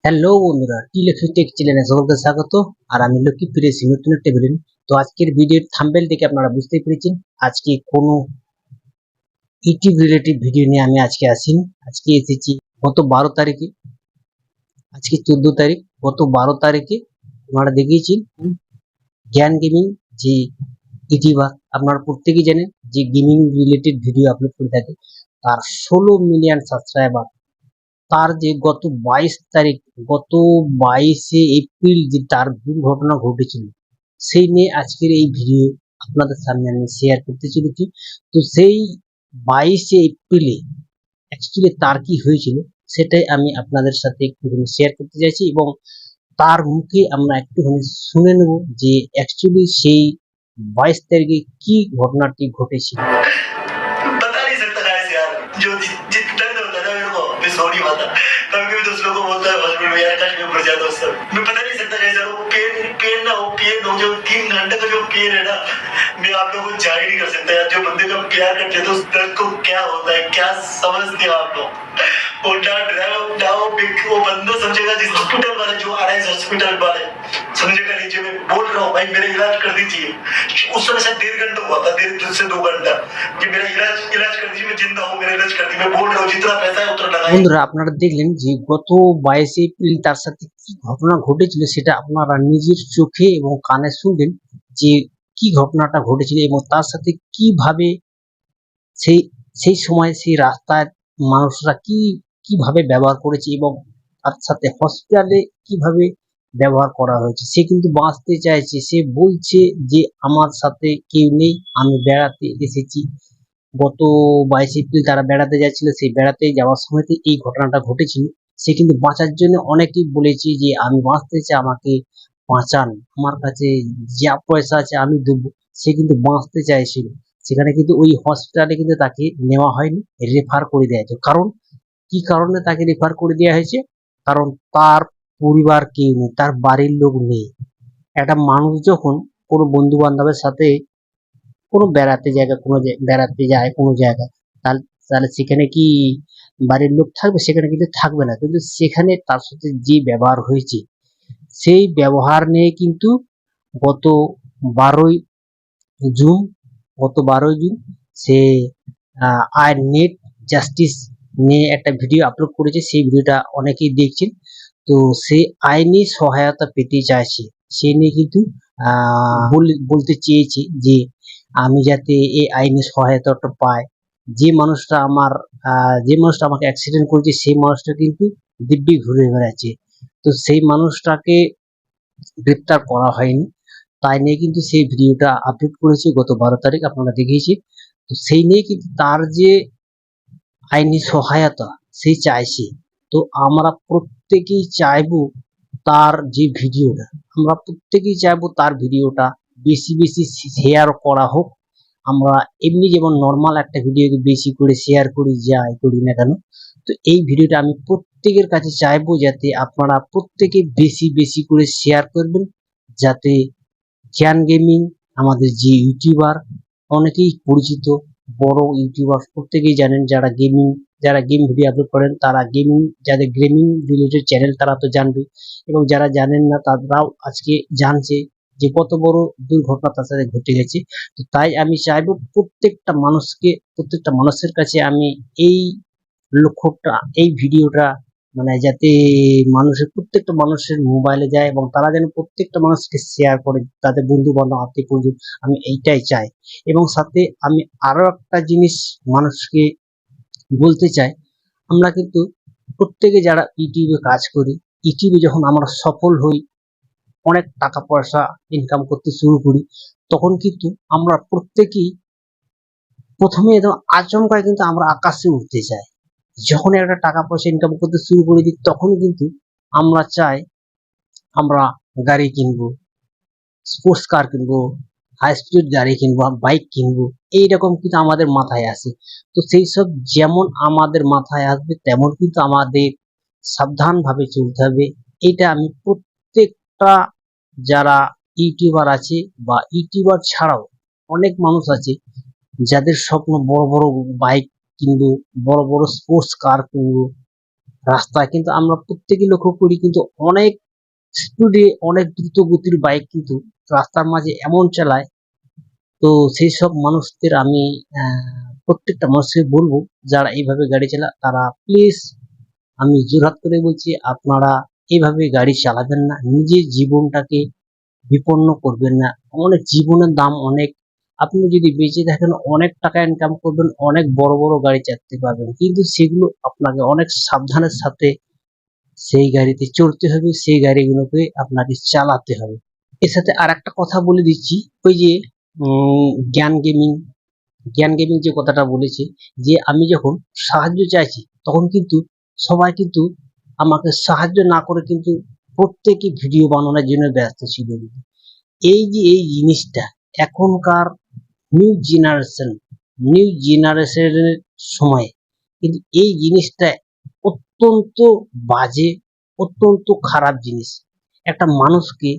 Hello বন্ধুরা, টিলেক্সি take চ্যানেলে সকলকে স্বাগত। আর আমি লক্ষ্মী ফিরেছি নতুন একটা ভিডিও। তো আজকের ভিডিওর থাম্বনেল দেখে আপনারা বুঝতেই পেরেছেন আজকে কোনো ইউটিউব রিলেটিভ ভিডিও নিয়ে আমি আজকে আসিনি। আজকে এসেছি গত 12 তারিখে, আজকে 14 তারিখ। গত 12 তারিখে আপনারা দেখিয়েছেন জ্ঞান গেমিং যে ইউটিউবার, আপনারা প্রত্যেকেই জানেন যে গেমিং রিলেটেড ভিডিও আপলোড করে থাকে। তার 16 মিলিয়ন সাবস্ক্রাইবার। তার যে গত 22 তারিখ, গত 22শে এপ্রিল যে তার দুর্ঘটনা ঘটেছিল, সেই নিয়ে আজকের এই ভিডিও আপনাদের সামনে আমি শেয়ার করতে চলেছি। তো সেই 22শে এপ্রিলে অ্যাকচুয়ালি তার কি হয়েছিল সেটাই আমি আপনাদের সাথে একটুখানি শেয়ার করতে চাইছি, এবং তার মুখে আমরা একটুখানি শুনে নেব যে অ্যাকচুয়ালি সেই 22 তারিখে কি ঘটনাটি ঘটেছিল। बता नहीं सकता गाइस यार, जो दर्द होता है ना मेरे को, मैं सो नहीं पाता। कभी-कभी दोस्तों को बोलता है हॉस्पिटल में, यार काश मैं मर जाता उस समय। मैं बता नहीं सकता गाइस यार, वो पेन ना हो, पेन हो, जो 3 घंटे का जो पेन है ना, मैं आप लोगों को जाहिर नहीं कर सकता यार। जो बंदे का प्यार करते हैं तो उस दर्द को क्या होता है, क्या समझते हो आप लोग। वो ना ड्राइवर ना वो बंदा समझेगा, जिस हॉस्पिटल वाले जो आ रहे हैं हॉस्पिटल वाले समझेगा। नीचे में बोल रहा हूँ भाई मेरा इलाज कर दीजिए। उस समय शायद 1.5 घंटा हुआ था, 1.5 से 2 घंटा, कि मेरा इलाज कर दीजिए, मैं जिंदा हूँ, मेरा इलाज कर दीजिए। मैं बोल रहा हूँ जितना पैसा है उतना लगाइए। বন্ধুরা, আপনারা দেখলেন যে গত 22শে এপ্রিল তার সাথে কি ঘটনা ঘটেছিল, সেটা আপনারা নিজের চোখে এবং কানে শুনলেন যে কি ঘটনাটা ঘটেছিল এবং তার সাথে কিভাবে সেই সেই সময় সেই রাস্তায় মানুষরা কিভাবে ব্যবহার করেছে এবং তার সাথে হসপিটালে কিভাবে ব্যবহার করা হয়েছে। সে কিন্তু বাঁচতে চাইছে, সে বলছে যে আমার সাথে কেউ নেই, আমি বেড়াতে এসেছি। গত 22শে এপ্রিল তারা বেড়াতে যাচ্ছিল, সেই বেড়াতে যাওয়ার সময়তে এই ঘটনাটা ঘটেছিল। সে কিন্তু বাঁচার জন্য অনেকেই বলেছে যে আমি বাঁচতে চাই, আমাকে বাঁচান, আমার কাছে যা পয়সা আছে আমি দেবো। সে কিন্তু বাঁচতে চাইছিল। সেখানে কিন্তু ওই হসপিটালে কিন্তু তাকে নেওয়া হয়নি, রেফার করে দেওয়া হয়েছে। কারণ কি কারণে তাকে রেফার করে দেওয়া হয়েছে? কারণ তার পরিবার কেউ নেই, তার বাড়ির লোক নেই। একটা মানুষ যখন কোনো বন্ধু বান্ধবের সাথে কোনো বেড়াতে যায় কোনো জায়গায়, তাহলে তাহলে সেখানে কি বাড়ির লোক থাকবে? সেখানে কিন্তু থাকবে না। কিন্তু সেখানে তার সাথে যে ব্যবহার হয়েছে, সেই ব্যবহার নিয়ে কিন্তু গত 12ই জুন, সে আর নেট জাস্টিস নিয়ে একটা ভিডিও আপলোড করেছে। সেই ভিডিওটা অনেকেই দেখছেন। তো সে আইনি সহায়তা পেতে চাইছে, সে নিয়ে কিন্তু বলতে চেয়েছে যে আমি যাতে এই আইনি সহায়তাটা পাই। যে মানুষটা আমাকে অ্যাক্সিডেন্ট করেছে, সেই মানুষটা কিন্তু দিব্যি ঘুরে বেড়াচ্ছে। তো সেই মানুষটাকে গ্রেপ্তার করা হয়নি, তাই নিয়ে কিন্তু সেই ভিডিওটা আপলোড করেছে গত 12 তারিখ, আপনারা দেখিয়েছি। তো সেই নিয়ে কিন্তু তার যে আইনি সহায়তা সে চাইছে। তো আমরা প্রত্যেকেই চাইবো তার যে ভিডিওটা, আমরা প্রত্যেকেই চাইবো তার ভিডিওটা বেশি বেশি শেয়ার করা হোক। আমরা এমনি যেমন নর্মাল একটা ভিডিওকে বেশি করে শেয়ার করি, যাই করি না কেন, তো এই ভিডিওটা আমি প্রত্যেকের কাছে চাইবো যাতে আপনারা প্রত্যেকে বেশি বেশি করে শেয়ার করবেন, যাতে জ্ঞান গেমিং আমাদের যে ইউটিউবার, অনেকেই পরিচিত বড় ইউটিউবার, প্রত্যেকেই জানেন যারা গেম ভিডিও আপলোড করেন, তারা যাদের গেমিং রিলেটেড চ্যানেল তারা তো জানবে, এবং যারা জানেন না তারাও আজকে জানছে যে কত বড় দুর্ঘটনা তার সাথে ঘটে গেছে। তো তাই আমি চাইবো প্রত্যেকটা মানুষের কাছে আমি এই লক্ষ্যটা, এই ভিডিওটা মানে যাতে প্রত্যেকটা মানুষের মোবাইলে যায় এবং তারা যেন প্রত্যেকটা মানুষকে শেয়ার করে, তাদের বন্ধু বান্ধব আত্মীয় পরিজন। আমি এইটাই চাই। এবং সাথে আমি আরো একটা জিনিস মানুষকে বলতে চাই, আমরা কিন্তু প্রত্যেকে যারা ইউটিউবে কাজ করি, ইউটিউবে যখন আমরা সফল হই, অনেক টাকা পয়সা ইনকাম করতে শুরু করি, তখন কিন্তু আমরা প্রত্যেকেই প্রথমে একদম আচমকায় কিন্তু আমরা আকাশে উঠতে চাই। যখন একটা টাকা পয়সা ইনকাম করতে শুরু করে দিই, তখন কিন্তু আমরা চাই আমরা গাড়ি কিনবো, স্পোর্টস কার কিনবো, হাই স্পিড গাড়ি কিনবো, বাইক কিনবো, এইরকম কিন্তু আমাদের মাথায় আসে। তো সেই সব যেমন আমাদের মাথায় আসবে, তেমন কিন্তু আমাদের সাবধান ভাবে চলতে হবে। এটা আমি প্রত্যেকটা যারা ইউটিউবার আছে বা ইউটিউবার ছাড়াও অনেক মানুষ আছে যাদের স্বপ্ন বড় বড় বাইক কিনবো, বড় বড় স্পোর্টস কার কিনবো, রাস্তায় কিন্তু আমরা প্রত্যেকেই লক্ষ্য করি কিন্তু অনেক স্পিডে অনেক দ্রুত গতির বাইক কিন্তু রাস্তার মাঝে এমন চালায়। তো সেই সব মানুষদের আমি প্রত্যেকটা মানুষকে বলবো যারা এইভাবে গাড়ি চালায় তারা প্লিজ, আমি জোরহাত করে বলছি, আপনারা এইভাবে গাড়ি চালাবেন না, নিজের জীবনটাকে বিপন্ন করবেন না। অনেক জীবনের দাম অনেক, আপনি যদি বেঁচে থাকেন অনেক টাকা ইনকাম করবেন, অনেক বড় বড় গাড়ি চালাতে পারবেন, কিন্তু সেগুলো আপনাকে অনেক সাবধানের সাথে সেই গাড়িতে চড়তে হবে, সেই গাড়িগুলোকে আপনাকে চালাতে হবে। এর সাথে আর একটা কথা বলে দিচ্ছি, ওই যে জ্ঞান গেমিং, জ্ঞান গেমিং যে কথাটা বলেছে, যে আমি যখন সাহায্য চাইছি তখন কিন্তু সবাই কিন্তু আমাকে সাহায্য না করে কিন্তু প্রত্যেকে ভিডিও বানানোর জন্য ব্যস্ত ছিল। এই যে এই জিনিসটা এখনকার নিউ জেনারেশনের সময়ে কিন্তু এই জিনিসটা অত্যন্ত বাজে, অত্যন্ত খারাপ জিনিস। একটা মানুষকে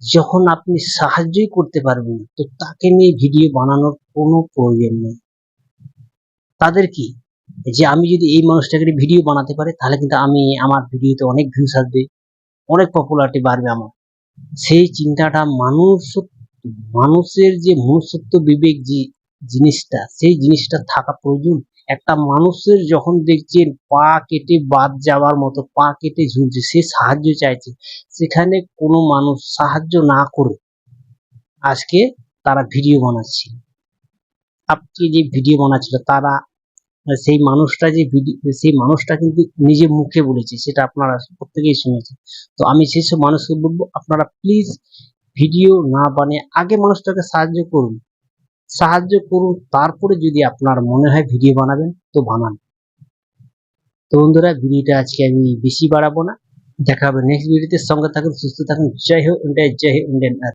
যখন আপনি সাহায্যই করতে পারবেন না, তো তাকে নিয়ে ভিডিও বানানোর কোনো প্রয়োজন নেই। তাদের কি যে আমি যদি এই মানুষটাকে নিয়ে ভিডিও বানাতে পারি তাহলে কিন্তু আমি আমার ভিডিওতে অনেক ভিউস আসবে, অনেক পপুলারিটি বাড়বে আমার। সেই চিন্তাটা মানুষের যে মনুষ্যত্ব বিবেক যে জিনিসটা, সেই জিনিসটা থাকা প্রয়োজন। একটা মানুষের যখন দেখছেন পা কেটে বাদ যাওয়ার মতো, পা কেটে ঝুলছে, সে সাহায্য চাইছে, সেখানে কোনো মানুষ সাহায্য না করে আজকে তারা ভিডিও বানাচ্ছে। আজকে যে ভিডিও বানাচ্ছিল তারা, সেই মানুষটা কিন্তু নিজের মুখে বলেছে, সেটা আপনারা প্রত্যেকেই শুনেছেন। তো আমি সেই সব মানুষকে বলবো, আপনারা প্লিজ ভিডিও না বানিয়ে আগে মানুষটাকে সাহায্য করুন, তারপরে যদি আপনার মনে হয় ভিডিও বানাবেন তো বানান। তো বন্ধুরা, ভিডিওটা আজকে আমি বেশি বাড়াবো না, দেখা হবে নেক্সট ভিডিওতে। সঙ্গে থাকুন, সুস্থ থাকুন। জয় হোক ইন্ডিয়া, জয় হোক ইন্ডিয়ান।